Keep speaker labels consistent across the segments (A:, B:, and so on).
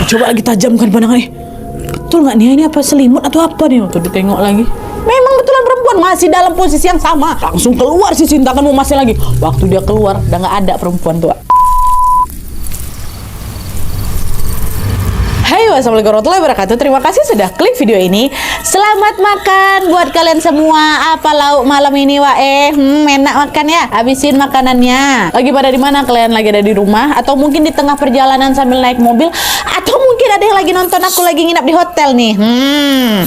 A: Coba lagi tajamkan pandangannya. Betul nggak nih, ini apa selimut atau apa nih? Tuh ditengok lagi. Memang betulan perempuan masih dalam posisi yang sama. Langsung keluar si Sinta, kan mau masih lagi. Waktu dia keluar udah nggak ada perempuan tuh. Hai, wassalamualaikum warahmatullahi wabarakatuh. Terima kasih sudah klik video ini. Selamat makan buat kalian semua. Apa lauk malam ini, Wak? Enak makan ya. Habisin makanannya. Lagi pada di mana kalian? Lagi ada di rumah atau mungkin di tengah perjalanan sambil naik mobil, atau mungkin ada yang lagi nonton aku lagi nginap di hotel nih.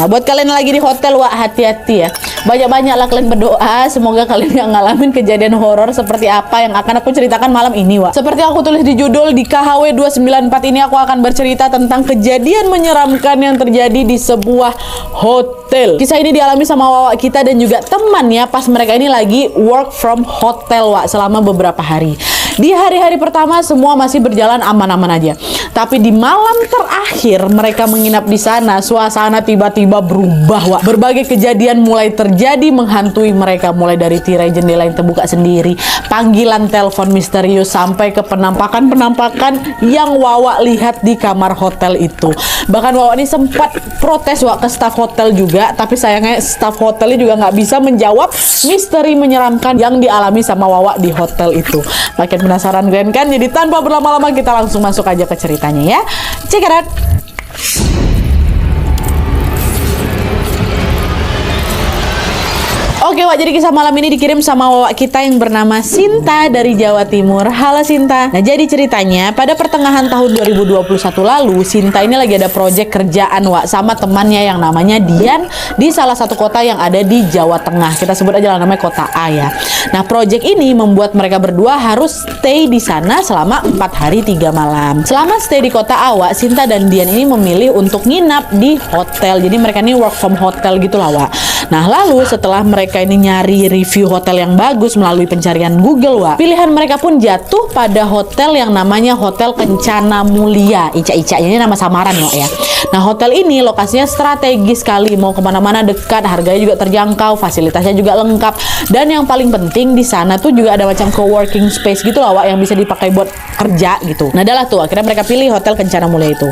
A: Nah, buat kalian yang lagi di hotel, Wak, hati-hati ya. Banyak-banyaklah kalian berdoa. Semoga kalian yang ngalamin kejadian horor seperti apa yang akan aku ceritakan malam ini, Wak. Seperti yang aku tulis di judul, di KHW 294 ini aku akan bercerita tentang kejadian menyeramkan yang terjadi di sebuah hotel. Kisah ini dialami sama Wawak kita dan juga temannya pas mereka ini lagi work from hotel, Wak, selama beberapa hari. Di hari-hari pertama semua masih berjalan aman-aman aja. Tapi di malam terakhir mereka menginap di sana, suasana tiba-tiba berubah, Wak. Berbagai kejadian mulai terjadi menghantui mereka, mulai dari tirai jendela yang terbuka sendiri, panggilan telepon misterius, sampai ke penampakan-penampakan yang Wawak lihat di kamar hotel itu. Bahkan Wawak ini sempat protes, Wak, ke staf hotel juga, tapi sayangnya staf hotelnya juga nggak bisa menjawab misteri menyeramkan yang dialami sama Wawak di hotel itu. Makin penasaran kan? Jadi tanpa berlama-lama kita langsung masuk aja ke ceritanya ya. Check it out. Oke, Wak, jadi kisah malam ini dikirim sama Wawak kita yang bernama Sinta dari Jawa Timur. Halo Sinta. Nah, jadi ceritanya pada pertengahan tahun 2021 lalu, Sinta ini lagi ada proyek kerjaan, Wak, sama temannya yang namanya Dian di salah satu kota yang ada di Jawa Tengah. Kita sebut aja lah namanya kota A ya. Nah, proyek ini membuat mereka berdua harus stay di sana selama 4 hari 3 malam. Selama stay di kota A, Wak, Sinta dan Dian ini memilih untuk nginap di hotel. Jadi mereka ini work from hotel gitu lah, Wak. Nah, lalu setelah mereka ini nyari review hotel yang bagus melalui pencarian Google, Wak, pilihan mereka pun jatuh pada hotel yang namanya Hotel Kencana Mulia. Ica-icanya ini nama samaran, Wak, ya. Nah, hotel ini lokasinya strategis sekali, mau kemana-mana dekat, harganya juga terjangkau, fasilitasnya juga lengkap, dan yang paling penting di sana tuh juga ada macam co-working space gitu lah, Wak, yang bisa dipakai buat kerja gitu. Nah, adalah tuh akhirnya mereka pilih Hotel Kencana Mulia itu.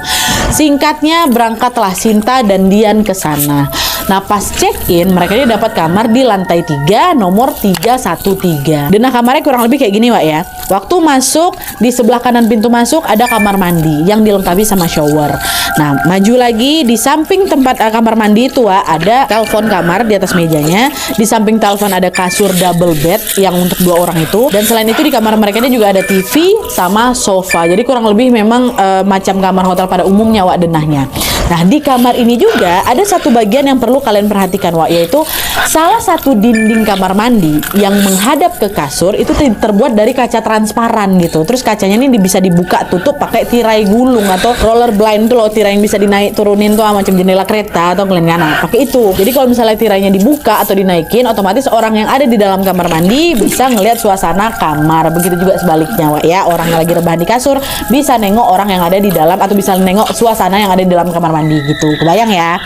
A: Singkatnya, berangkatlah Sinta dan Dian ke sana. Nah, pas check-in, mereka ini dapat kamar di lantai 3, nomor 313. Dan nah, kamarnya kurang lebih kayak gini, Wak, ya. Waktu masuk, di sebelah kanan pintu masuk ada kamar mandi yang dilengkapi sama shower. Nah, maju lagi, di samping tempat kamar mandi itu, Wak, ada telepon kamar di atas mejanya. Di samping telepon ada kasur double bed yang untuk 2 orang itu. Dan selain itu di kamar mereka ini juga ada TV sama sofa. Jadi kurang lebih memang macam kamar hotel pada umumnya, Wak, denahnya. Nah, di kamar ini juga ada satu bagian yang perlu kalian perhatikan, Wak, yaitu salah satu dinding kamar mandi yang menghadap ke kasur itu terbuat dari kaca transparan gitu. Terus kacanya ini bisa dibuka tutup pakai tirai gulung atau roller blind tuh loh, tirai yang bisa dinaik turunin tuh macam jendela kereta atau gelengana. Pakai itu. Jadi kalau misalnya tirainya dibuka atau dinaikin, otomatis orang yang ada di dalam kamar mandi bisa ngelihat suasana kamar. Begitu juga sebaliknya, Wak, ya. Orang yang lagi rebahan di kasur bisa nengok orang yang ada di dalam atau bisa nengok suasana yang ada di dalam kamar mandi gitu. Kebayang ya?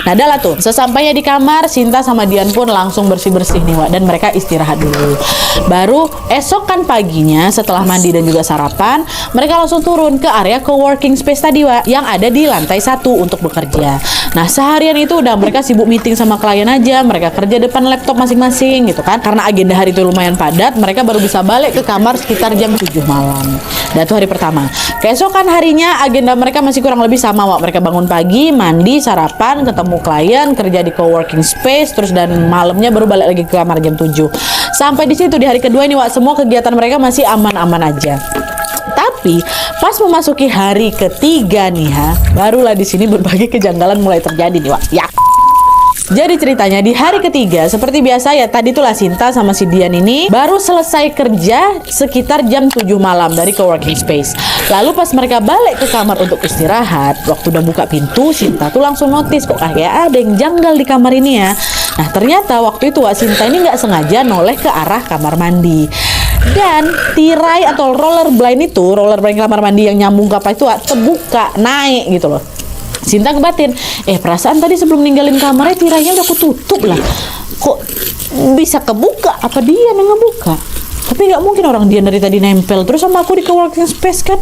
A: Nah, adalah tuh. Sesampainya di kamar, Sinta sama Dian pun langsung bersih-bersih nih, Wak, dan mereka istirahat dulu. Baru esokan paginya setelah mandi dan juga sarapan, mereka langsung turun ke area co-working space tadi, Wak, yang ada di lantai 1 untuk bekerja. Nah, seharian itu udah mereka sibuk meeting sama klien aja, mereka kerja depan laptop masing-masing gitu kan. Karena agenda hari itu lumayan padat, mereka baru bisa balik ke kamar sekitar jam 7 malam. Dan itu hari pertama. Keesokan harinya agenda mereka masih kurang lebih sama, Wak. Mereka bangun pagi, mandi, sarapan, ketemu klien, kerja di co-working space, terus dan malamnya baru balik lagi ke kamar jam 7. Sampai di situ di hari kedua ini, Wak, semua kegiatan mereka masih aman-aman aja. Tapi pas memasuki hari ketiga nih, barulah di sini berbagai kejanggalan mulai terjadi nih, Wak. Ya. Jadi ceritanya di hari ketiga seperti biasa ya, tadi tuh lah Sinta sama si Dian ini baru selesai kerja sekitar jam 7 malam dari coworking space. Lalu pas mereka balik ke kamar untuk istirahat, waktu udah buka pintu, Sinta tuh langsung notice kok kayak ada yang janggal di kamar ini ya. Nah, ternyata waktu itu Wak, Sinta ini nggak sengaja noleh ke arah kamar mandi. Dan tirai atau roller blind kamar mandi yang nyambung ke apa itu Wak, terbuka, naik gitu loh. Sinta ngebatin, perasaan tadi sebelum ninggalin kamarnya tirainya udah aku tutup lah. Kok bisa kebuka? Apa dia yang ngebuka? Tapi nggak mungkin orang Dian dari tadi nempel terus sama aku di coworking space kan.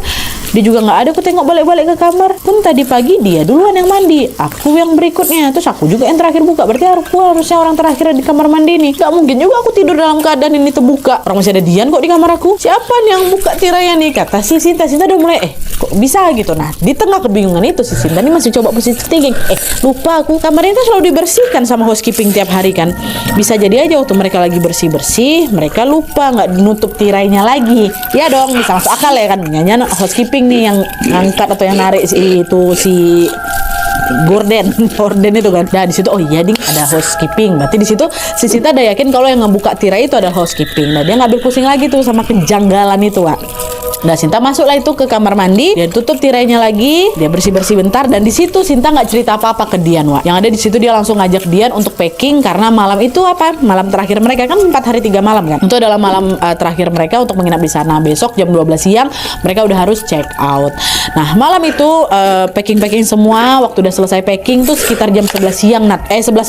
A: Dia juga nggak ada, aku tengok balik-balik ke kamar. Kan tadi pagi dia duluan yang mandi, aku yang berikutnya, terus aku juga yang terakhir buka. Berarti aku harusnya orang terakhir di kamar mandi nih. Nggak mungkin juga aku tidur dalam keadaan ini terbuka. Orang masih ada Dian kok di kamar aku. Siapa nih yang buka tirainya nih? Kata si Sinta. Sinta udah mulai kok bisa gitu. Nah di tengah kebingungan itu si Sinta ini masih coba positive thinking. Lupa aku, kamar ini kan selalu dibersihkan sama housekeeping tiap hari kan. Bisa jadi aja waktu mereka lagi bersih-bersih, mereka lupa nggak nutup tirainya lagi. Ya dong, bisa masuk akal ya kan. Nyanyian housekeeping nih yang ngangkat atau yang narik si Gorden itu kan. Nah di situ oh iya ding ada housekeeping. Berarti di situ si Sinta udah yakin kalau yang ngebuka tirai itu ada housekeeping. Nah dia ngambil pusing lagi tuh sama kejanggalan itu, Wak. Nah Sinta masuklah itu ke kamar mandi, dia tutup tirainya lagi, dia bersih-bersih bentar, dan di situ Sinta nggak cerita apa-apa ke Dian, Wak. Yang ada di situ dia langsung ngajak Dian untuk packing karena malam itu malam terakhir mereka kan 4 hari 3 malam kan. Itu adalah malam terakhir mereka untuk menginap di sana. Besok jam 12 siang mereka udah harus check out. Nah malam itu packing semua. Waktu udah selesai packing tuh sekitar jam 11 siang jam 11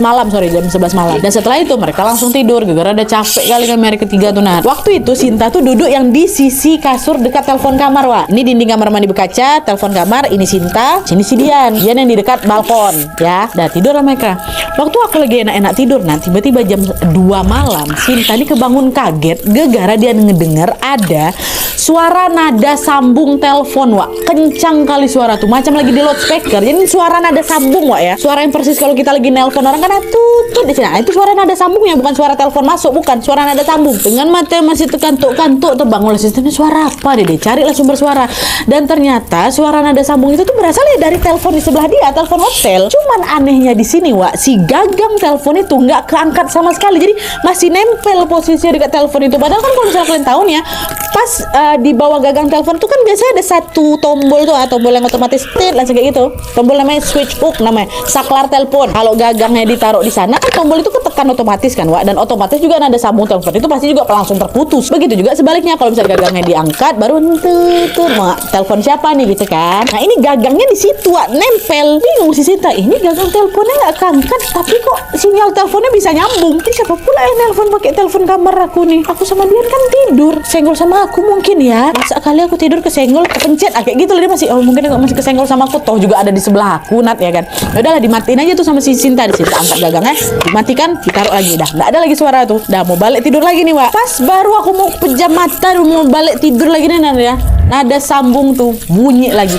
A: malam. Dan setelah itu mereka langsung tidur gara-gara udah capek kali kan hari ketiga tuh. Nah waktu itu Sinta tuh duduk yang di sisi kasur dekat telepon kamar, Wak. Ini dinding kamar mandi berkaca, telepon kamar, ini Sinta, sini si Dian yang di dekat balkon ya. Dah tidur lah mereka. Waktu aku lagi enak-enak tidur, nah tiba-tiba jam 2 malam Sinta ini kebangun kaget gara-gara dia ngedenger ada suara nada sambung telepon, Wak. Kencang kali suara tuh, macam lagi di loudspeaker. Jadi suara nada sambung, Wak ya. Suara yang persis kalau kita lagi nelpon orang kan tutut di sini. Nah, itu suara nada sambungnya, bukan suara telepon masuk, bukan suara nada sambung. Dengan mata masih terkantuk-kantuk terbangun sistemnya, suara apa dia carilah sumber suara. Dan ternyata suara nada sambung itu tuh berasal dari telepon di sebelah dia, telepon hotel. Cuman anehnya di sini, Wak, si gagang telepon itu nggak keangkat sama sekali. Jadi masih nempel posisinya dekat telepon itu. Padahal kan kalau misalnya kalian tahu nih ya, pas di bawah gagang telepon tuh kan biasanya ada satu tombol tuh, tombol yang otomatis langsung kayak gitu. Tombol namanya switch hook, namanya saklar telepon. Kalau gagangnya ditaruh di sana kan tombol itu ketekan otomatis kan, Wak. Dan otomatis juga nada sambung telepon itu pasti juga langsung terputus. Begitu juga sebaliknya kalau misalnya gagangnya diangkat baru telepon siapa nih gitu kan. Nah ini gagangnya di situ, Wak, nempel. Bingung si Sinta, ini gagang teleponnya nggak keangkat tapi kok sinyal teleponnya bisa nyambung. Ini siapa pula yang nelpon pakai telepon kamar aku nih? Aku sama dia kan tidur, senggol sama aku mungkin ya. Masa kali aku tidur kesenggol, kepencet kayak gitu loh. Dia masih mungkin masih kesenggol sama aku, toh juga ada di sebelah aku, Nat ya kan. Udahlah dimatiin aja tuh sama si Sinta. Di situ angkat gagangnya, dimatikan, ditaruh lagi. Dah nggak ada lagi suara tuh. Dah mau balik tidur lagi nih, Wak. Pas baru aku mau pejam mata mau balik tidur lagi nih, Nat ya. Nada sambung tuh bunyi lagi,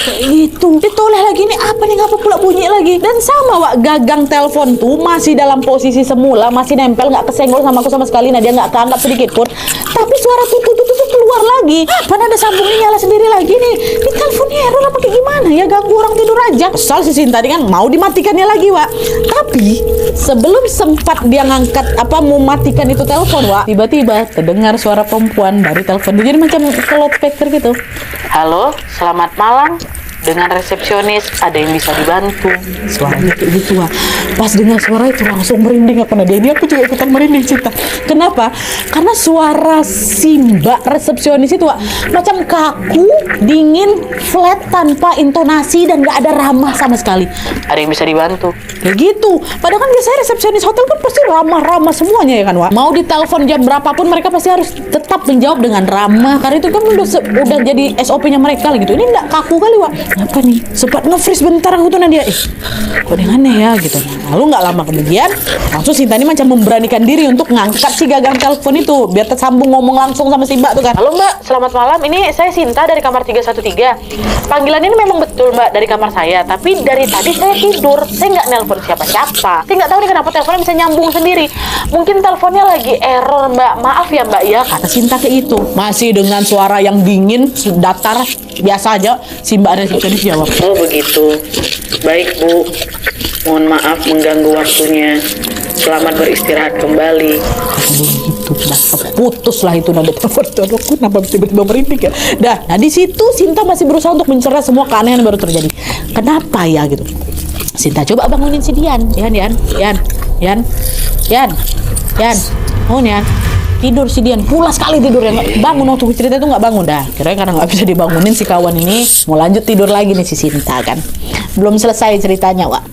A: kayak gitu. Ditoleh lagi nih, apa nih, ngapa pula bunyi lagi? Dan sama, Wak, gagang telepon tuh masih dalam posisi semula, masih nempel, nggak kesenggol sama aku sama sekali. Nah dia nggak keangkat sedikit pun. Tapi suara tutut keluar lagi. Apa nada sambungnya nyala sendiri lagi nih? Di teleponnya error apa kayak gimana ya? Ganggu orang tidur aja. Kesal si Sinta tadi kan mau dimatikannya lagi, Wak. Tapi sebelum sempat dia ngangkat mau matikan itu telepon, Wak, tiba-tiba terdengar suara perempuan dari telepon. Jadi macam ke loudspeaker gitu. Halo, selamat malam. Dengan resepsionis, ada yang bisa dibantu? Suaranya kayak gitu, Wak. Pas dengar suara itu langsung merinding aku. Nah dia aku juga ikutan merinding, Cinta. Kenapa? Karena suara si Mbak resepsionis itu, Wak, macam kaku, dingin, flat, tanpa intonasi dan gak ada ramah sama sekali. Ada yang bisa dibantu? Kayak gitu. Padahal kan biasanya resepsionis hotel kan pasti ramah-ramah semuanya ya kan, Wak. Mau ditelepon jam berapapun mereka pasti harus tetap menjawab dengan ramah. Karena itu kan udah jadi SOP-nya mereka gitu. Ini enggak, kaku kali, Wak. Apa nih? Sempat nge-freeze bentar aku tuh Nadia. Kok dia aneh ya gitu. Lalu nggak lama kemudian langsung Sinta ini macam memberanikan diri untuk ngangkat si gagang telepon itu biar tersambung ngomong langsung sama si Mbak tuh kan. Halo Mbak, selamat malam. Ini saya Sinta dari kamar 313. Panggilan ini memang betul Mbak dari kamar saya, tapi dari tadi saya tidur. Saya nggak nelpon siapa-siapa. Saya nggak tahu nih kenapa teleponnya bisa nyambung sendiri. Mungkin teleponnya lagi error Mbak. Maaf ya Mbak ya. Kata Sinta kayak itu. Masih dengan suara yang dingin, datar, biasa aja. Si Mbak resepsionis jawab. Oh begitu. Baik Bu. Mohon maaf mengganggu waktunya. Selamat beristirahat kembali. Begitu, putus lah itu nada telepon. Aku kenapa tiba-tiba merinding ya? Nah di situ Sinta masih berusaha untuk mencerna semua keanehan baru terjadi. Kenapa ya gitu? Sinta coba bangunin si Dian. Yan. Oh Yan. Tidur si Dian, pulas sekali tidurnya, nggak bangun waktu cerita itu nggak bangun dah. Kira karena nggak bisa dibangunin si kawan ini mau lanjut tidur lagi nih si Sinta kan. Belum selesai ceritanya, Wak.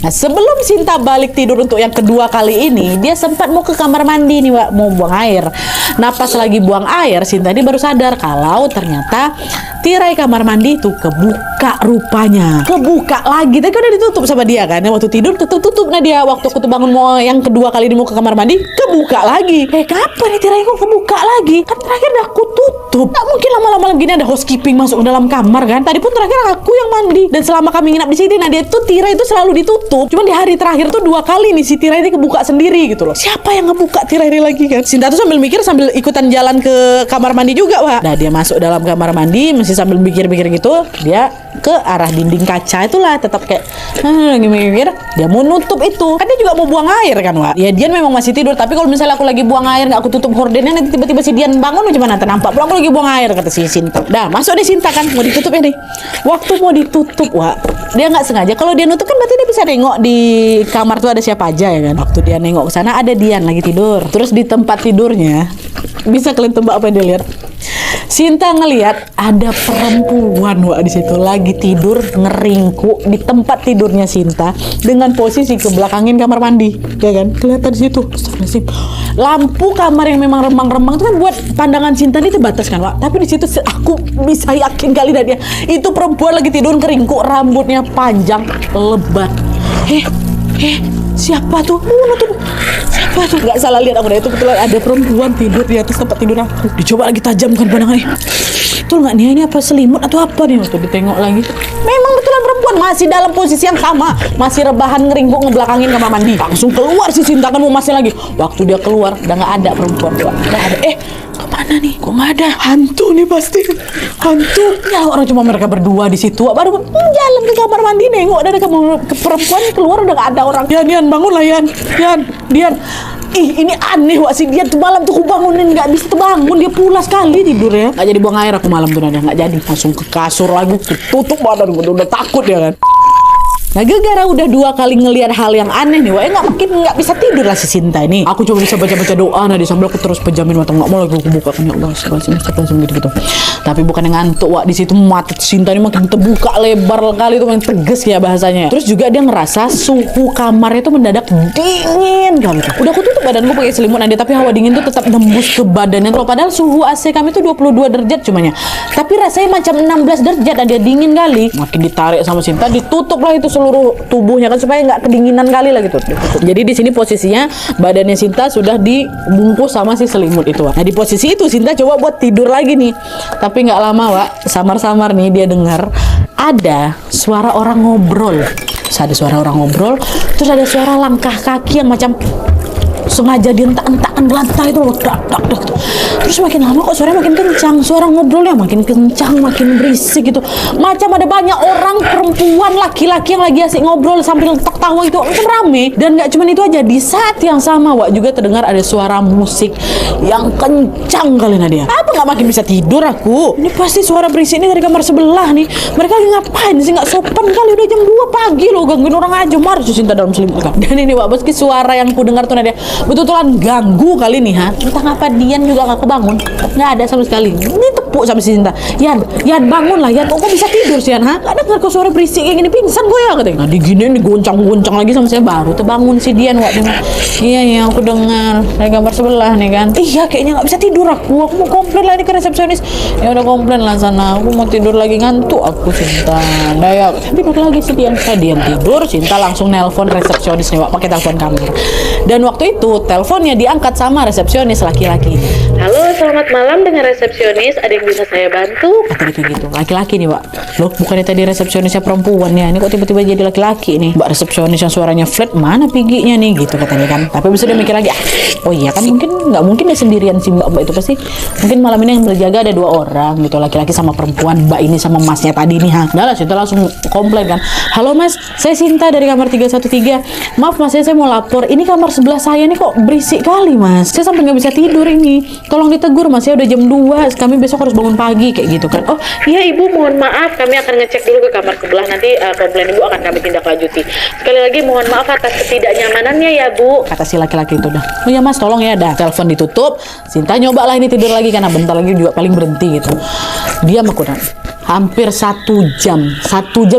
A: Nah, sebelum Sinta balik tidur untuk yang kedua kali ini, dia sempat mau ke kamar mandi nih, Wak, mau buang air. Nah, pas lagi buang air, Sinta ini baru sadar kalau ternyata tirai kamar mandi itu kebuka rupanya. Kebuka lagi. Tadi kan udah ditutup sama dia kan. Waktu tidur tutup nah dia. Waktu aku tuh bangun mau yang kedua kali ini mau ke kamar mandi, kebuka lagi. Kapan nih tirai kok kebuka lagi? Kan terakhir udah aku tutup. Nggak mungkin lama-lama gini ada housekeeping masuk ke dalam kamar kan. Tadi pun terakhir aku yang mandi. Dan selama kami nginap di sini, nah dia tuh tirai itu selalu ditutup. Cuman di hari terakhir tuh 2 kali nih si tirai ini kebuka sendiri gitu loh. Siapa yang ngebuka tirai ini lagi kan? Sinta tuh sambil mikir sambil ikutan jalan ke kamar mandi juga, Wak. Nah, dia masuk dalam kamar mandi masih sambil mikir-mikir gitu, dia ke arah dinding kaca itulah, tetap kayak lagi mikir, dia mau nutup itu. Kan dia juga mau buang air kan, Wak. Ya Dian memang masih tidur, tapi kalau misalnya aku lagi buang air nggak aku tutup hordennya, nanti tiba-tiba si Dian bangun gimana? Nampak pula aku lagi buang air, kata si Sinta. Dah, masuk nih Sinta kan, mau ditutup ini. Waktu mau ditutup, Wak, dia nggak sengaja. Kalau dia nutup kan berarti dia bisa nengok di kamar tuh ada siapa aja ya kan. Waktu dia nengok ke sana ada Dian lagi tidur. Terus di tempat tidurnya, bisa kalian tebak apa yang dia lihat? Sinta ngelihat ada perempuan, Wak, di situ lagi tidur ngeringkuk di tempat tidurnya Sinta dengan posisi kebelakangin kamar mandi, ya kan? Kelihatan di situ. Astagfirullahaladzim. Lampu kamar yang memang remang-remang itu kan buat pandangan Sinta ini terbatas kan, Wak. Tapi di situ aku bisa yakin kali dah dia itu perempuan lagi tidur ngeringkuk, rambutnya panjang, lebat. Siapa tuh? Siapa tuh? Gak salah lihat aku, itu betulan ada perempuan tidur di atas tempat tidur aku. Dicoba lagi tajamkan pandangannya. Betul nggak nih, ini apa selimut atau apa nih? Waktu ditengok lagi, memang betulan perempuan masih dalam posisi yang sama, masih rebahan ngeringkuk ngebelakangin kamar mandi. Langsung keluar si Sinta kan mau masih lagi. Waktu dia keluar udah nggak ada perempuan, nggak ada. Kemana nih? Kok nggak ada? Hantu nih pasti. Hantu. Ya orang cuma mereka berdua di situ. Baru jalan ke kamar mandi nengok ada perempuan keluar udah nggak ada orang. Yan bangunlah Yan. Dian. Ini aneh, Wak, si Dian tuh malam tuh aku bangunin nggak bisa bangun, dia pulas sekali tidur ya. Nggak jadi buang air aku malam tuh, nggak jadi, langsung ke kasur lagi, tutup badan gue udah takut ya kan. Nah, gara-gara udah 2 kali ngelihat hal yang aneh nih, Wak, nggak bisa tidur lah si Sinta ini. Aku coba bisa baca doa, nah di sambil aku terus pejamin mata, nggak mau lagi aku buka kan, ya Allah, astagfirullahaladzim gitu. Tapi bukan yang ngantuk, Wak, di situ mata Sinta ini makin terbuka lebar kali itu, makin tegas ya bahasanya. Terus juga dia ngerasa suhu kamarnya itu mendadak dingin kali. Udah aku tutup badanku pakai selimut nanti, tapi hawa dingin tuh tetap nembus ke badannya tuh. Padahal suhu AC kami tuh 22 derajat cumanya. Tapi rasanya macam 16 derajat, dan dia dingin kali. Makin ditarik sama Sinta, ditutup lah itu seluruh tubuhnya kan supaya nggak kedinginan kali lah gitu. Jadi di sini posisinya badannya Sinta sudah dibungkus sama si selimut itu, Wak. Nah, di posisi itu Sinta coba buat tidur lagi nih. Tapi nggak lama, Wak, samar-samar nih dia dengar ada suara orang ngobrol. Terus ada suara orang ngobrol, terus ada suara langkah kaki yang macam sengaja dientak-entakan di lantai itu loh, dak. Terus makin lama kok suaranya makin kencang, suara ngobrolnya makin kencang, makin berisik gitu. Macam ada banyak orang, perempuan, laki-laki yang lagi asik ngobrol sambil tertawa itu, macam rame. Dan nggak cuma itu aja, di saat yang sama, Wak, juga terdengar ada suara musik yang kencang kali Nadia. Apa nggak makin bisa tidur aku? Ini pasti suara berisik ini dari kamar sebelah nih. Mereka lagi ngapain sih? Nggak sopan kali, udah jam 2 pagi loh, gangguin orang aja. Marah Sinta dalam selimut kan. Dan ini, Wak, meski suara yang ku dengar tuh Nadia betul-betulan ganggu kali nih, entah ngapa Dian juga gak kebangun, nggak ada sama sekali. Ini tepuk sama si Sinta, Yan bangun lah Yan, kok bisa tidur sih Yan, nggak dengar kok suara berisik kayak gini, pingsan gue ya katanya. Nah, diginiin digoncang-goncang lagi sama saya, baru terbangun si Dian, Wak. Iya aku dengar dari kamar sebelah nih kan. Iya kayaknya nggak bisa tidur aku mau komplain lah ini ke resepsionis. Ya udah komplain lah sana, aku mau tidur lagi, ngantuk aku Sinta. Dayak tidur lagi si Dian. Dian tidur, Sinta langsung nelpon resepsionis nih, Wak, pakai telepon kamar. Dan waktu itu teleponnya diangkat sama resepsionis laki-laki. Halo, selamat malam dengan resepsionis, ada yang bisa saya bantu? Kata dia kayak gitu, laki-laki nih, Wak. Loh, bukannya tadi resepsionisnya perempuan ya, ini kok tiba-tiba jadi laki-laki nih? Mbak resepsionis yang suaranya flat, mana piginya nih gitu katanya kan. Tapi bisa dia mikir lagi, oh iya kan nggak mungkin dia sendirian si mbak itu, pasti mungkin malam ini yang berjaga ada 2 orang gitu, laki-laki sama perempuan, Mbak ini sama masnya tadi nih. Udah lah, Sinta langsung komplain kan. Halo Mas, saya Sinta dari kamar 313. Maaf Mas, saya mau lapor, ini kamar sebelah saya nih kok berisik kali Mas, saya sampai nggak bisa tidur ini, tolong ditegur Mas, ya udah jam 2, kami besok harus bangun pagi kayak gitu kan. Oh iya Ibu, mohon maaf, kami akan ngecek dulu ke kamar sebelah, nanti komplain Ibu akan kami tindak lanjuti. Sekali lagi mohon maaf atas ketidaknyamanannya ya Bu, kata si laki-laki itu. Dah, oh ya Mas tolong ya. Dah, telepon ditutup. Sinta nyoba lah ini tidur lagi karena bentar lagi juga paling berhenti gitu. Diam aku dan hampir 1 jam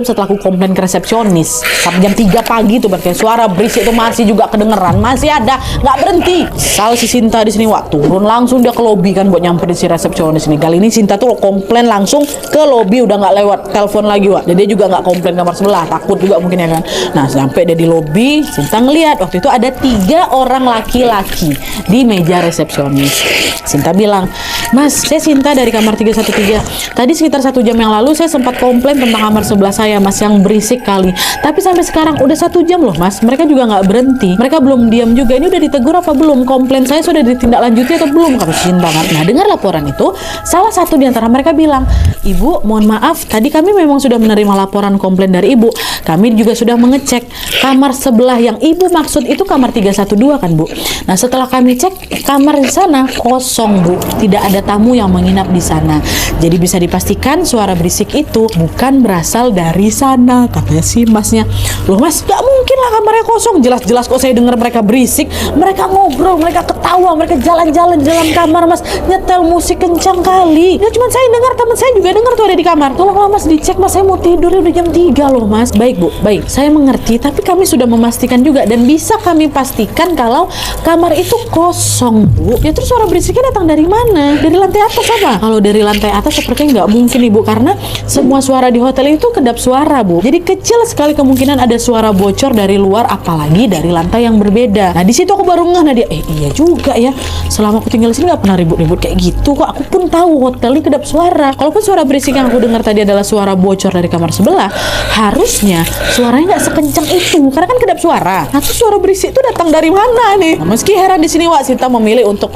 A: setelah aku komplain ke resepsionis, sampai jam 3 pagi tuh berarti suara berisik itu masih juga kedengeran, masih ada, nggak berhenti. Sal si Sinta di sini turun langsung dia ke lobi kan buat nyamperin si resepsionis ini. Kali ini Sinta tuh komplain langsung ke lobi, udah nggak lewat telepon lagi dan dia juga nggak komplain kamar sebelah, takut juga mungkin ya kan. Nah sampai dia di lobi, Sinta ngeliat waktu itu ada 3 orang laki-laki di meja resepsionis. Sinta bilang, "Mas, saya Sinta dari kamar 313. Tadi sekitar 1 jam yang lalu saya sempat komplain tentang kamar sebelah saya, Mas, yang berisik kali. Tapi sampai sekarang udah 1 jam loh, Mas. Mereka juga nggak berhenti. Mereka belum diam juga. Ini udah ditegur apa belum? Komplain saya sudah ditindaklanjuti atau belum?" Kata Sinta kan. Nah, dengar laporan itu, salah satu di antara mereka bilang, "Ibu, mohon maaf, tadi kami memang sudah menerima laporan komplain dari Ibu. Kami juga sudah mengecek kamar sebelah yang Ibu maksud itu kamar 312 kan, Bu? Nah, setelah kami cek kamar di sana kosong, Bu. Tidak ada tamu yang menginap di sana. Jadi bisa dipastikan suara berisik itu bukan berasal dari sana," katanya si masnya. "Loh Mas, gak mungkin lah kamarnya kosong. Jelas-jelas kok saya dengar mereka berisik. Mereka ngobrol, mereka ketawa, mereka jalan-jalan di dalam kamar, Mas. Nyetel musik kencang kali. Ya cuma saya dengar, teman saya juga dengar tuh ada di kamar. Tolonglah Mas dicek, Mas, saya mau tidur, udah jam 3 loh, Mas." "Baik Bu, baik. Saya mengerti, tapi kami sudah memastikan juga dan bisa kami pastikan kalau kamar itu kosong, Bu." "Ya terus suara berisiknya datang dari mana? Dari lantai atas apa?" "Kalau dari lantai atas sepertinya nggak mungkin, Ibu, karena semua suara di hotel itu kedap suara, Bu. Jadi kecil sekali kemungkinan ada suara bocor dari luar, apalagi dari lantai yang berbeda." Nah di situ aku baru ngeh, Nadia, iya juga ya. Selama aku tinggal di sini nggak pernah ribut-ribut kayak gitu kok. Aku pun tahu hotel ini kedap suara. Kalaupun suara berisik yang aku dengar tadi adalah suara bocor dari kamar sebelah, harusnya suaranya nggak sekencang itu, karena kan kedap suara. Nah terus suara berisik itu datang dari mana nih? Nah, meski heran di sini, Sinta memilih untuk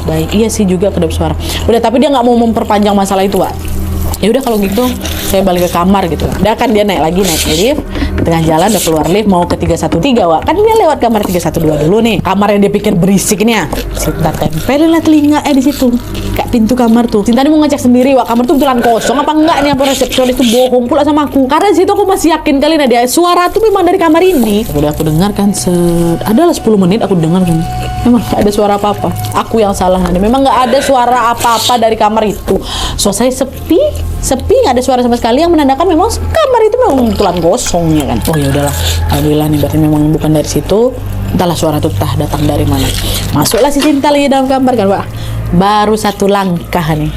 A: baik, iya sih juga kedap suara. Udah, tapi dia nggak mau memperpanjang masalah itu, "Ya udah kalau gitu saya balik ke kamar," gitu. Udah kan dia naik lift, di tengah jalan udah keluar lift mau ke 313, kan dia lewat kamar 312 dulu nih. Kamar yang dia pikir berisik ini ya. Sinta tempelin lah telinga di situ. Kayak pintu kamar tuh. Sinta ini mau ngecek sendiri, kamar tuh betulan kosong apa enggak nih, apa resepsionis tuh bohong pula sama aku. Karena di situ aku masih yakin kali dia suara tuh memang dari kamar ini. Udah aku dengar kan adalah 10 menit aku dengar kan. Memang gak ada suara apa-apa. Aku yang salah nanti. Memang gak ada suara apa-apa dari kamar itu. Suasana sepi, nggak ada suara sama sekali, yang menandakan memang kamar itu memang betulan kosong ya kan. Oh ya udahlah, alhamdulillah nih, berarti memang bukan dari situ. Entahlah suara itu datang dari mana. Masuklah si Sinta lagi dalam kamar kan, Pak. Baru 1 langkah nih.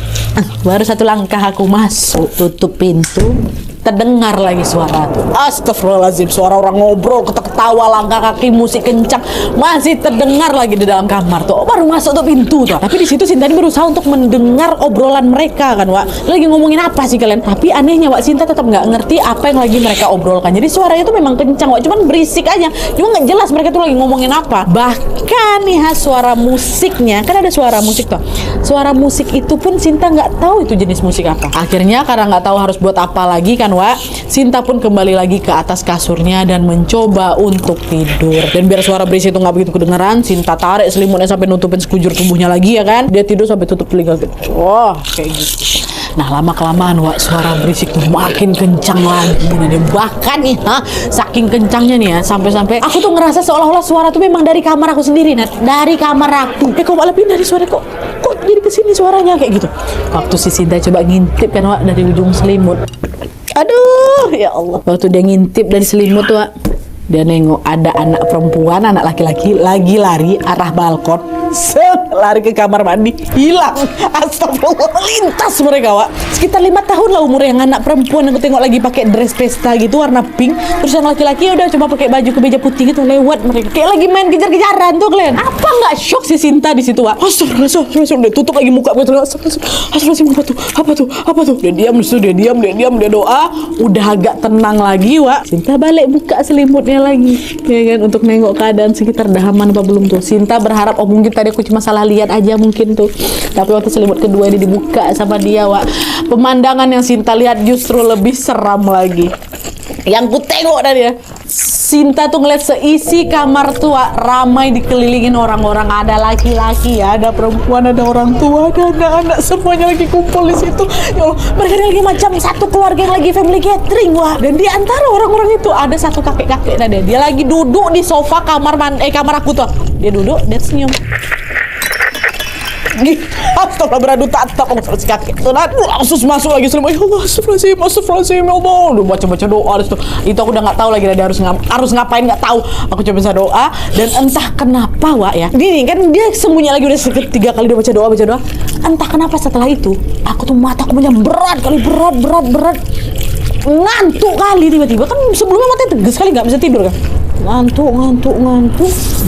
A: Baru 1 langkah aku masuk, tutup pintu, terdengar lagi suara tuh. Astagfirullahaladzim, suara orang ngobrol, ketawa, langkah kaki, musik kencang masih terdengar lagi di dalam kamar tuh. Baru masuk tuh pintu tuh. Tapi di situ Sinta berusaha untuk mendengar obrolan mereka kan, lagi ngomongin apa sih kalian? Tapi anehnya, Sinta tetap nggak ngerti apa yang lagi mereka obrolkan. Jadi suaranya tuh memang kencang, cuman berisik aja. Cuma nggak jelas mereka tuh lagi ngomongin apa. Bahkan nih suara musiknya, kan ada suara musik tuh. Suara musik itu pun Sinta nggak tahu itu jenis musik apa. Akhirnya karena nggak tahu harus buat apa lagi kan, Sinta pun kembali lagi ke atas kasurnya dan mencoba untuk tidur. Dan biar suara berisik itu nggak begitu kedengeran, Sinta tarik selimutnya sampai nutupin sekujur tubuhnya lagi ya kan. Dia tidur sampai tutup telinga gitu. Wah, kayak gitu. Nah lama kelamaan suara berisik tuh makin kencang lagi. Bahkan nih saking kencangnya nih ya, sampai-sampai aku tuh ngerasa seolah-olah suara tuh memang dari kamar aku sendiri, dari kamar aku. Kok malah pindah di suara, kok jadi kesini suaranya kayak gitu. Waktu si Sinta coba ngintip kan, dari ujung selimut. Aduh, ya Allah. Waktu dia ngintip dari selimut tuh, dia nengok ada anak perempuan, anak laki-laki lagi lari arah balkon. Lari ke kamar mandi, hilang. Astagfirullah, lintas mereka, Sekitar 5 tahun lah umur yang anak perempuan. Aku tengok lagi pakai dress pesta gitu warna pink. Terus yang laki-laki udah cuma pakai baju kemeja putih gitu lewat mereka. Kayak lagi main kejar-kejaran tuh kalian. Apa nggak shock si Sinta di situ, Astagfirullah, udah tutup lagi muka gitu. Astagfirullah, apa tuh? Dia diam, dia doa. Udah agak tenang lagi, Sinta balik buka selimutnya lagi, ya kan, untuk nengok keadaan sekitar dah aman apa belum tuh. Sinta berharap mungkin tadi aku cuma salah lihat aja mungkin tuh. Tapi waktu selimut kedua ini dibuka sama dia, pemandangan yang Sinta lihat justru lebih seram lagi. Yang ku tengok tadi ya, Sinta tuh ngeliat seisi kamar tuh ramai dikelilingin orang-orang. Ada laki-laki, ada perempuan, ada orang tua, ada anak-anak, semuanya lagi kumpul di situ. Ya Allah, mereka lagi macam satu keluarga yang lagi family gathering, Dan di antara orang-orang itu ada satu kakek-kakek tadi. Dia lagi duduk di sofa kamar aku tuh. Dia duduk, dia senyum. Astagfirullah, beradu tatap aku terus kaki. Langsung masuk lagi selama, ya Allah, astagfirullahaladzim, ya Allah. Udah baca doa itu aku udah nggak tahu lagi dia harus ngapain, nggak tahu. Aku coba bisa doa dan entah kenapa Wak ya. Ini kan dia sembunyi lagi udah 3 kali dia baca doa. Entah kenapa setelah itu aku tuh mataku berat ngantuk kali tiba-tiba, kan sebelumnya matanya tegas sekali nggak bisa tidur kan, ngantuk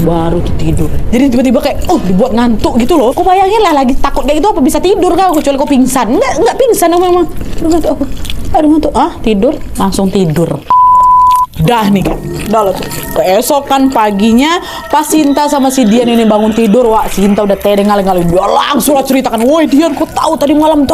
A: baru tuh tidur. Jadi tiba-tiba kayak dibuat ngantuk gitu loh. Kau bayangin lah lagi takut kayak gitu apa bisa tidur kau, kecuali kau pingsan. Enggak pingsan dong memang. Aduh ngantuk tidur, langsung tidur. Dah nih kan, dah lah tuh. Keesokan paginya pas Sinta sama si Dian ini bangun tidur, Wak, Sinta udah tedeng ngalih-ngalih. Dia langsung lah ceritakan, woi Dian, kau tahu tadi malam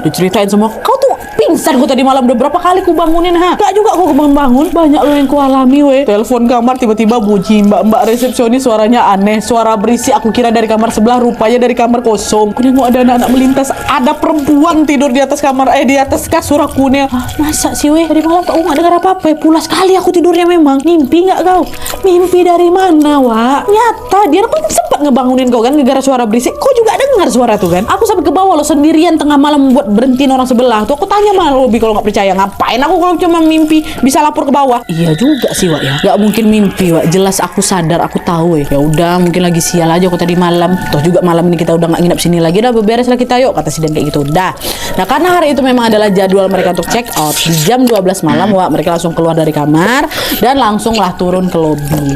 A: diceritain semua. Kau tuh pingsan kau tadi malam, udah berapa kali ku bangunin Gak juga kau bangun, banyak lo yang ku alami weh. Telepon kamar tiba-tiba bunyi, mbak resepsionis suaranya aneh, suara berisik. Aku kira dari kamar sebelah, rupanya dari kamar kosong. Aku nengok ada anak-anak melintas, ada perempuan tidur di atas kamar, di atas kasur aku nih. Masa sih weh, tadi malam kau gak dengar apa-apa ya? Pulas kali aku tidurnya memang. Mimpi nggak kau? Mimpi dari mana, Wak? Nyata dia aku sempat ngebangunin kau kan gara-gara suara berisik. Kau juga dengar suara tuh kan? Aku sampai ke bawah lo sendirian tengah malam buat berhentiin orang sebelah. Tuh aku tanya mana lo kalau nggak percaya, ngapain aku kalau cuma mimpi bisa lapor ke bawah? Iya juga sih Wak ya. Nggak mungkin mimpi Wak. Jelas aku sadar, aku tahu ya. Udah mungkin lagi sial aja aku tadi malam. Toh juga malam ini kita udah nggak nginep sini lagi. Udah beres lah kita yuk, kata si Dan kayak gitu. Dah. Nah karena hari itu memang adalah jadwal mereka untuk check out di jam 12 malam Wak. Mereka langsung keluar dari kamar dan langsunglah turun ke lobi.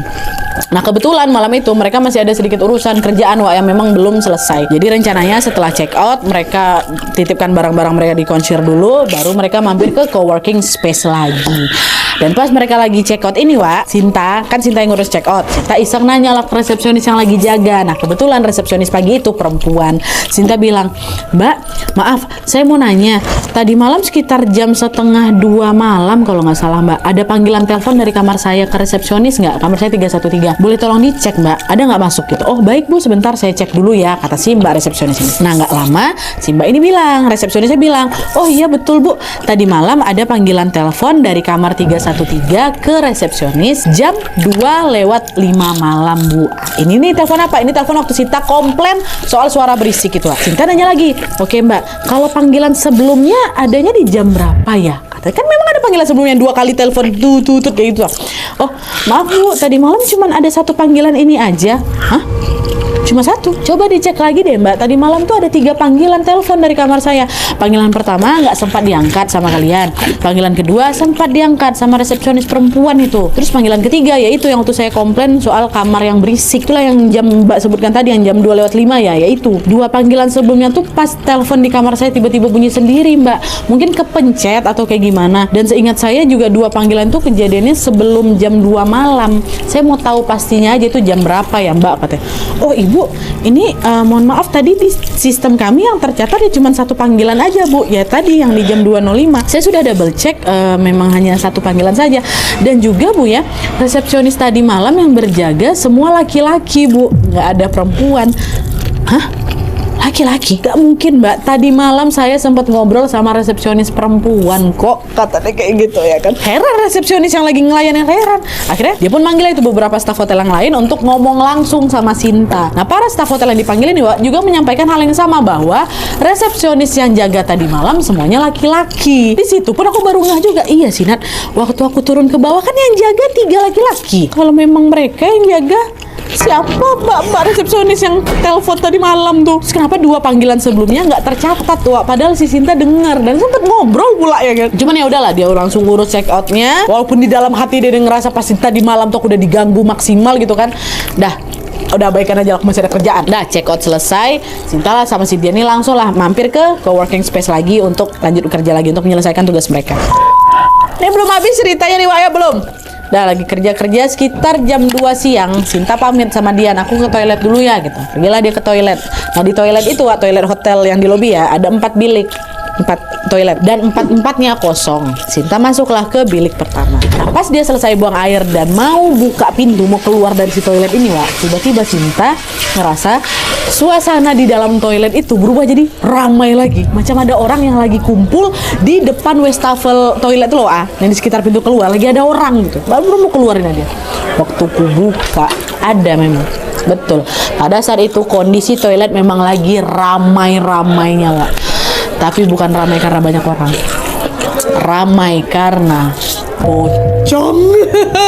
A: Nah kebetulan malam itu mereka masih ada sedikit urusan kerjaan Wak yang memang belum selesai. Jadi rencananya setelah check out mereka titipkan barang-barang mereka di concierge dulu, baru mereka mampir ke coworking space lagi. Dan pas mereka lagi check out ini Wak, Sinta yang ngurus check out. Sinta iseng nanya lah ke resepsionis yang lagi jaga. Nah kebetulan resepsionis pagi itu perempuan. Sinta bilang, Mbak, maaf saya mau nanya, tadi malam sekitar jam 1:30 malam kalau nggak salah Mbak, ada panggilan telepon dari kamar saya ke resepsionis nggak? Kamar saya 313. Boleh tolong dicek Mbak, ada nggak masuk gitu? Oh baik Bu, sebentar saya cek dulu ya, kata si Mbak resepsionis ini. Nah nggak lama si Mbak ini bilang, resepsionisnya bilang, oh iya betul Bu, tadi malam ada panggilan telepon dari kamar 313 ke resepsionis jam 2:05 malam Bu. Ini nih telepon apa? Ini telepon waktu Sinta komplain soal suara berisik gitu. Sinta nanya lagi, oke Mbak, kalau panggilan sebelumnya adanya di jam berapa ya? Kan memang ada panggilan sebelumnya 2 kali telepon tutut kayak gitu. Oh maaf Bu, tadi malam cuma ada 1 panggilan ini aja. Hah? Cuma 1? Coba dicek lagi deh Mbak, tadi malam tuh ada 3 panggilan telepon dari kamar saya. Panggilan pertama nggak sempat diangkat sama kalian, panggilan kedua sempat diangkat sama resepsionis perempuan itu, terus panggilan ketiga yaitu yang waktu saya komplain soal kamar yang berisik, itulah yang jam Mbak sebutkan tadi, yang jam 2:05 ya, yaitu 2 panggilan sebelumnya tuh pas telepon di kamar saya tiba-tiba bunyi sendiri Mbak, mungkin kepencet atau kayak gimana. Dan seingat saya juga 2 panggilan tuh kejadiannya sebelum jam 2 malam. Saya mau tahu pastinya aja itu jam berapa ya Mbak, katanya. Oh Ibu, ini mohon maaf tadi di sistem kami yang tercatat ya cuma 1 panggilan aja Bu. Ya tadi yang di jam 2:05. Saya sudah double check, memang hanya 1 panggilan saja. Dan juga Bu ya, resepsionis tadi malam yang berjaga semua laki-laki Bu, nggak ada perempuan. Hah? Laki-laki? Gak mungkin Mbak, tadi malam saya sempat ngobrol sama resepsionis perempuan kok, katanya kayak gitu ya kan. Heran resepsionis yang lagi ngelayanin, heran. Akhirnya dia pun manggil itu beberapa staf hotel yang lain untuk ngomong langsung sama Sinta. Nah para staf hotel yang dipanggil ini juga menyampaikan hal yang sama, bahwa resepsionis yang jaga tadi malam semuanya laki-laki. Di situ pun aku baru ngeh juga, iya sih Nat, waktu aku turun ke bawah kan yang jaga 3 laki-laki. Kalau memang mereka yang jaga, siapa mbak resepsionis yang telepon tadi malam tuh? Terus kenapa 2 panggilan sebelumnya nggak tercatat tuh? Padahal si Sinta dengar dan sempet ngobrol pula ya kan. Cuman ya udahlah, dia langsung ngurus check outnya. Walaupun di dalam hati dia ngerasa pas Sinta di malam tuh aku udah diganggu maksimal gitu kan. Udah abaikan aja, aku masih ada kerjaan. Dah check out selesai, Sinta lah sama si Dian ini langsung lah mampir ke coworking space lagi untuk lanjut kerja lagi untuk menyelesaikan tugas mereka. Ini belum habis ceritanya nih Wak ya, belum? Dah lagi kerja sekitar jam 2 siang, Sinta pamit sama Dian, aku ke toilet dulu ya gitu. Pergilah dia ke toilet. Nah di toilet itu, toilet hotel yang di lobi ya, ada 4 bilik, 4 toilet dan 4-4-nya kosong. Sinta masuklah ke bilik pertama. Nah pas dia selesai buang air dan mau buka pintu mau keluar dari si toilet ini Wak, tiba-tiba Sinta ngerasa suasana di dalam toilet itu berubah jadi ramai lagi, macam ada orang yang lagi kumpul di depan wastafel toilet loh yang di sekitar pintu keluar, lagi ada orang gitu. Baru mau keluarin aja. Waktu ku buka, ada memang Betul. Pada saat itu kondisi toilet memang lagi ramai-ramainya, Wak. Tapi bukan ramai karena banyak orang. Ramai karena pocong.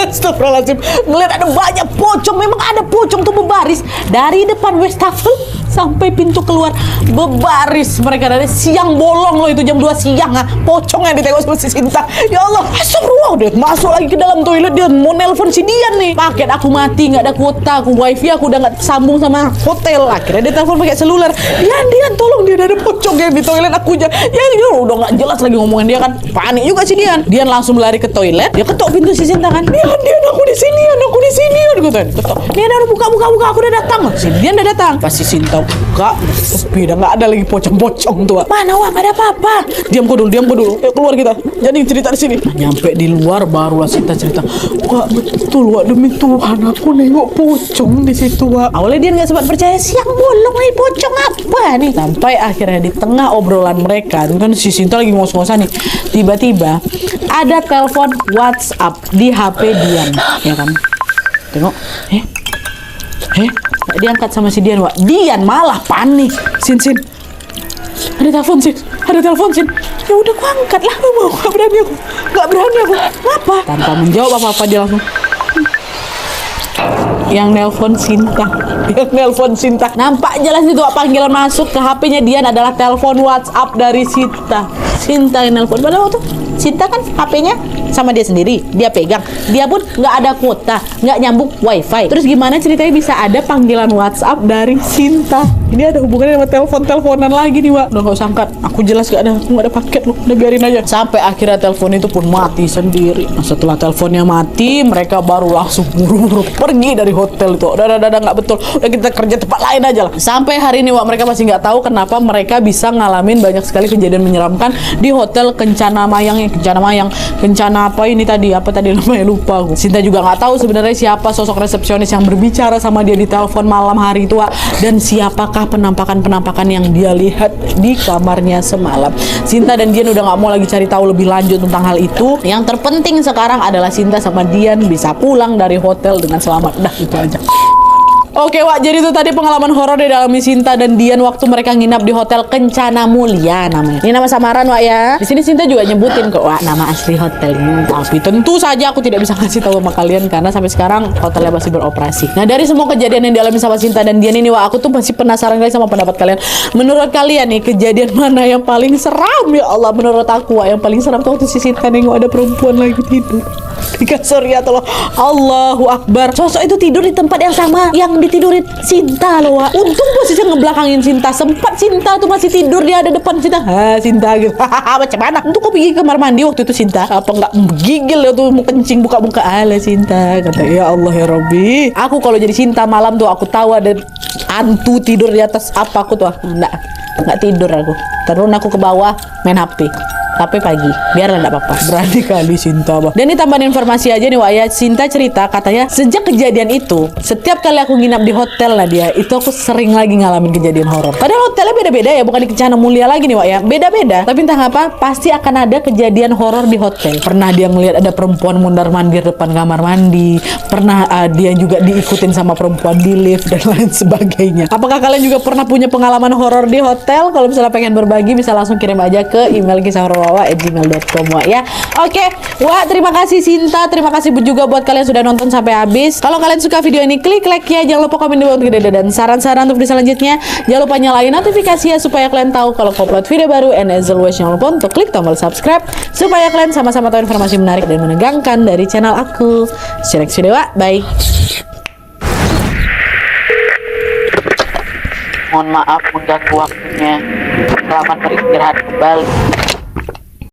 A: Astagfirullahaladzim. Ngeliat ada banyak pocong. Memang ada pocong tuh berbaris dari depan wastafel sampai pintu keluar, berbaris mereka dari siang bolong loh, itu jam 2 siang pocong yang ditengok sama si Sinta. Ya Allah, astagfirullah, dia masuk lagi ke dalam toilet, dia mau nelpon si Dian nih. Paket aku mati, nggak ada kuota, aku wifi aku udah nggak sambung sama hotel. Akhirnya dia telepon pakai seluler. Dian, tolong, dia ada pocong yang di toilet aku aja. Ya udah nggak jelas lagi ngomongin dia kan, panik juga si Dian. Dian langsung lari ke toilet, dia ketok pintu si Sinta kan. Dian, aku di sini, ketok. Dian udah buka, aku udah datang. Si Dian udah datang. Pas si Sinta buka, sepi, udah nggak ada lagi pocong-pocong tuh. Mana, Wak? Nggak ada apa-apa. Diam kau dulu. Yuk keluar kita. Jadi cerita di sini. Nyampe di luar barulah Sinta cerita. Wak, betul, Wak, demi Tuhan aku nengok pocong di situ, Wak. Awalnya dia nggak sempat percaya, siang bolong nih, pocong apa nih? Sampai akhirnya di tengah obrolan mereka, itu kan si Sinta lagi ngos-ngosan nih. Tiba-tiba ada telepon WhatsApp di HP Dian, ya kan? Tengok, nggak diangkat sama si Dian, Wak. Dian malah panik. Sin, ada telepon Sin. Ya udah, aku angkat lah. Nggak berani aku. Ngapa? Tanpa menjawab apa-apa dia langsung. Yang nelpon Sinta. Nampak jelas itu, Wak, panggilan masuk ke HP-nya Dian adalah telepon WhatsApp dari Sinta yang nelpon. Padahal waktu Sinta kan HP-nya sama dia sendiri, dia pegang, dia pun nggak ada kuota, nggak nyambung wifi. Terus gimana ceritanya bisa ada panggilan WhatsApp dari Sinta? Ini ada hubungannya sama teleponan lagi nih, Wak. Udah nggak usah angkat, aku jelas aku nggak ada paket loh, udah biarin aja. Sampai akhirnya telepon itu pun mati sendiri. Nah, setelah teleponnya mati, mereka baru langsung buru-buru pergi dari hotel itu. Udah nggak betul, udah kita kerja tempat lain aja lah. Sampai hari ini, Wak, mereka masih nggak tahu kenapa mereka bisa ngalamin banyak sekali kejadian menyeramkan di hotel Kencana apa ini tadi, apa tadi namanya, lupa aku. Sinta juga nggak tahu sebenarnya siapa sosok resepsionis yang berbicara sama dia di telepon malam hari itu, Wak, dan siapakah penampakan yang dia lihat di kamarnya semalam. Sinta dan Dian udah nggak mau lagi cari tahu lebih lanjut tentang hal itu. Yang terpenting sekarang adalah Sinta sama Dian bisa pulang dari hotel dengan selamat. Dah, itu aja. Oke, Wak, jadi itu tadi pengalaman horor di dalam Sinta dan Dian waktu mereka nginap di hotel Kencana Mulia namanya. Ini nama samaran, Wak, ya. Di sini Sinta juga nyebutin kok, Wak, nama asli hotelnya. Tapi tentu saja aku tidak bisa kasih tahu sama kalian karena sampai sekarang hotelnya masih beroperasi. Nah, dari semua kejadian yang dialami sama Sinta dan Dian ini, Wak, aku tuh masih penasaran kali sama pendapat kalian. Menurut kalian nih, kejadian mana yang paling seram? Ya Allah, menurut aku, Wak, yang paling seram tuh waktu si Sinta nengok ada perempuan lagi tidur di kasur. Ya Allah, Allahu Akbar. Sosok itu tidur di tempat yang sama yang ditidurin Sinta loh, Wak. Untung posisinya ngebelakangin Sinta. Sempat Sinta tuh masih tidur, dia ada depan Sinta. Sinta gitu. Macam mana? Untuk kau pergi ke kamar mandi waktu itu, Sinta? Apa nggak gigil ya tuh, mau kencing buka-buka. Ala Sinta, kata, ya Allah ya Rabbi. Aku kalau jadi Sinta malam tuh, aku tahu ada hantu tidur di atas apa, aku tuh nggak tidur aku. Terus aku ke bawah main HP. Tapi pagi, biarlah enggak apa-apa. Berani kali Sinta, Bah. Dan ini tambahan informasi aja nih, Wak, ya. Sinta cerita katanya sejak kejadian itu, setiap kali aku nginap di hotel lah dia, itu aku sering lagi ngalamin kejadian horor. Padahal hotelnya beda-beda ya, bukan di Kencana Mulia lagi nih, Wak, ya. Beda-beda. Tapi entah apa, pasti akan ada kejadian horor di hotel. Pernah dia ngelihat ada perempuan mondar-mandir depan kamar mandi. Pernah dia juga diikutin sama perempuan di lift dan lain sebagainya. Apakah kalian juga pernah punya pengalaman horor di hotel? Kalau misalnya pengen berbagi, bisa langsung kirim aja ke email kisahhoror@gmail.com, Wak, ya. Oke, Wak, terima kasih Sinta, terima kasih juga buat kalian sudah nonton sampai habis. Kalau kalian suka video ini, klik like ya, jangan lupa komen di bawah dan saran-saran untuk video selanjutnya. Jangan lupa nyalain notifikasi ya supaya kalian tahu kalau aku upload video baru, and as always jangan lupa untuk klik tombol subscribe supaya kalian sama-sama tahu informasi menarik dan menegangkan dari channel aku. See you next video, Wak. Bye. Mohon maaf mengganggu waktunya. Selamat beristirahat kembali.